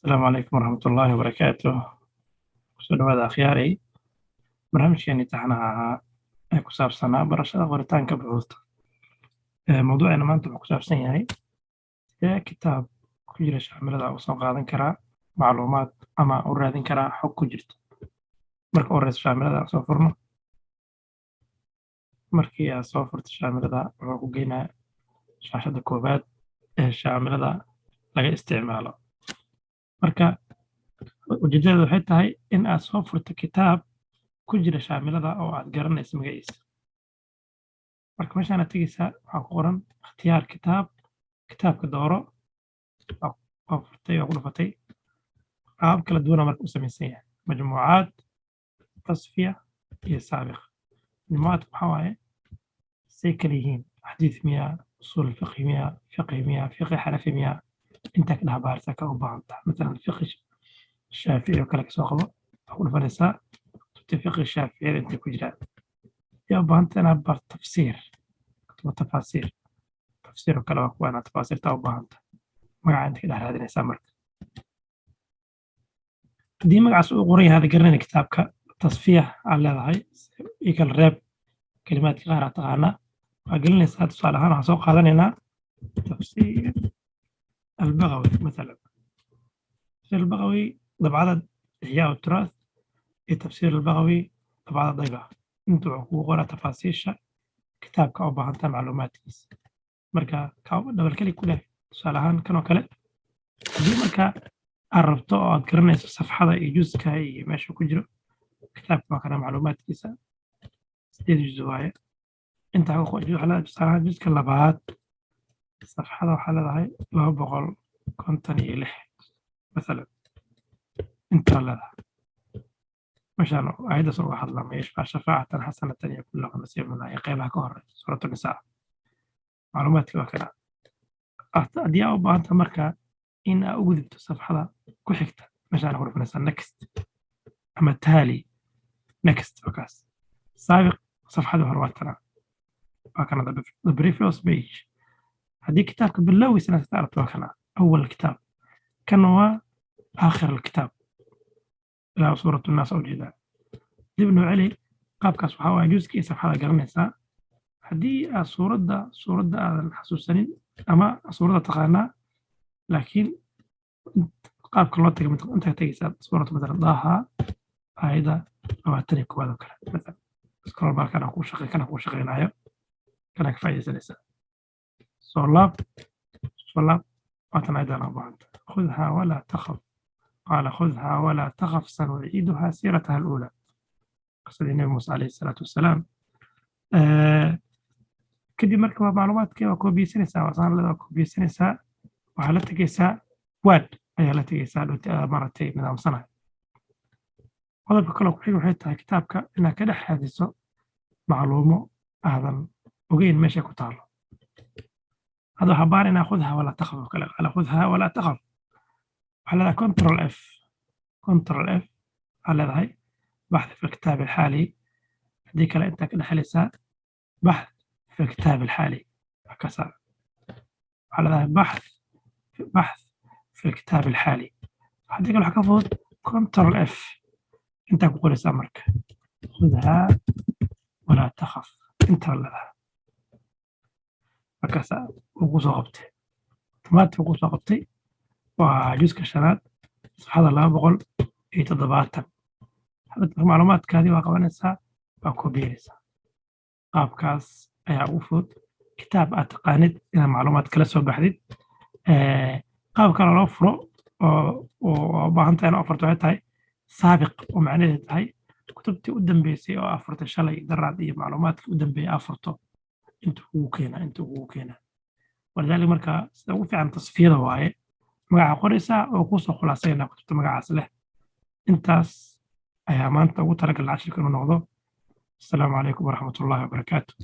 السلام عليكم ورحمة الله وبركاته. kusoo dhawaada akhyaaray barnaamijkeeni taxanaha ahaa ee ku saabsanaa barashada qoritaanka buxuurta. Mawduuceena maanta wuxuu ku saabsan yahay sidee kitaab ku jira shaamilada u soo qaadan karaa macluumaad ama u raadin karaa xog ku jirta. Marka u horeysa shaamilada aan soo furno, markii aad soo furto shaamilada wuxuu ku geynaa shaashada koowaad ee shaamilada laga isticmaalo. Marka ujeedadu waxay tahay in aad soo furto kitaab ku jira shaamilada oo aad garanayso magaciisa. Marka meeshaan aad tegeysaa waxaa ku qoran ikhtiyaar kitaab, kitaabka dooro. waa furtay waa ku dhufatay. qaabab kala duwana marka u samaysan yahay majmuucaad, tasfiya iyo saabiq. majmuucaadka waxaa waaye say kala yihiin xadiis miyaa, usuul fiqhi miyaa, fiqhi miyaa, fiqhi xanafi miyaa, intaa ka dhex baarisa ka u baahan tahay. Masalan fiqhi shaafici oo kale kasoo qabo waxaa ku dhufanaysaa fiqhi shaaficiyada intay ku jiraan. يا بانت أنا بالتفسير كتب تفاسير تفسير وكلام وأنا تفاسير تاو بانت ما عندك إلا هذا الإنسان دي مقع سوق قري هذا قرني كتابك تصفيه على هاي يكل راب كلمات غير تغانا فقلني ساد صالح أنا سوق هذا هنا تفسير البغوي مثلا. تفسير البغوي ضبعدد إحياء التراث. التفسير البغوي ضبعدد ضيبة intuu kugu qoraa tafaasiisha kitaabka u baahantaa macluumaadkiisa. Marka double click ku leh tusaale ahaan kan oo kale. Haddii marka aad rabto oo aad garanayso safxada iyo juska iyo meesha ku jiro kitaabka waa kana macluumaadkiisa 8 juz waaye. intaa ku qoran waxaa leedahay tusaale ahaan juska labaad safxada waxaa leedahay 256 مثلا. intaa leedahay مشان عيد صور واحد لما يشفع شفاعة حسنة يكون له نصيب منها يقيمها كهر سورة النساء. معلومات وكذا أدي أو بانت مركا إن أوجد صفحة كحكت مشان أقول في نساء نكست أما التالي نكست وكاس سابق صفحة هرواتنا وكان the previous page. هذه كتاب باللوي سنة تعرف وكنا أول الكتاب كان هو آخر الكتاب إلى سورة الناس أوجدها دبنو علي qaabkaas waxaa waaye juskii safxada garanaysaa. haddii aad suuradda aadan xasuusanin ama suuradda taqaanaa laakiin qaabka loo tagay intaa tegaysaa suuradda matalan daaha aayadda 21 oo kale matalan scroll bar kana kuu shaqeynayo kana ka faa'iidaysanaysaa. soo laab waatan aayaddan u baahanta khudhaa walaa takhaf qaala khudhaa walaa takhaf sanuciiduhaa siirataha aluulaa. قصة النبي موسى عليه الصلاة والسلام. كدي مركبة معلومات كي وكوبي سنسا وصار لها كوبي سنسا وحالتك يسا واد أي حالتك يسا مرتين نظام صنع. هذا بكله كحيل وحيتها كتابك إنها كده حادثة معلومة هذا وقين ماشي كتار. هذا حبار ناخذها ولا تخف كلا خذها ولا تخف. على كنترول اف على هاي بحث في الكتاب الحالي. هذيك أنت كده حلسة بحث في الكتاب الحالي هكذا على ذا بحث في الكتاب الحالي. هذيك الحكفوت كنترول اف انت بقول سامرك خذها ولا تخف انت ولا هكذا وقوس غبتي تمات وقوس غبتي وجزء كشنات هذا لا بقول يتضباطا. معلومات كذي وقوانسها وكوبيرسها qaabkaas ayaa ugu fudud kitaab aad taqaanid inaad macluumaad kala soo baxdid. qaab kale loo furo oo baahan tahay inaad furto waxay tahay saabiq oo macnaheedu tahay kutubtii u dambeysay oo furtay shalay daraad iyo macluumaadkii u dambeeyay aad furto intuu kugu keenaa. walidaalika marka sida ugu fiican tasfiyada waaye magaca qoraysaa oo kusoo khulaasaynaa kutubta magacaas leh. intaas ayaa maanta ugu talagalay cashirka inuu noqdo. السلام عليكم ورحمة الله وبركاته.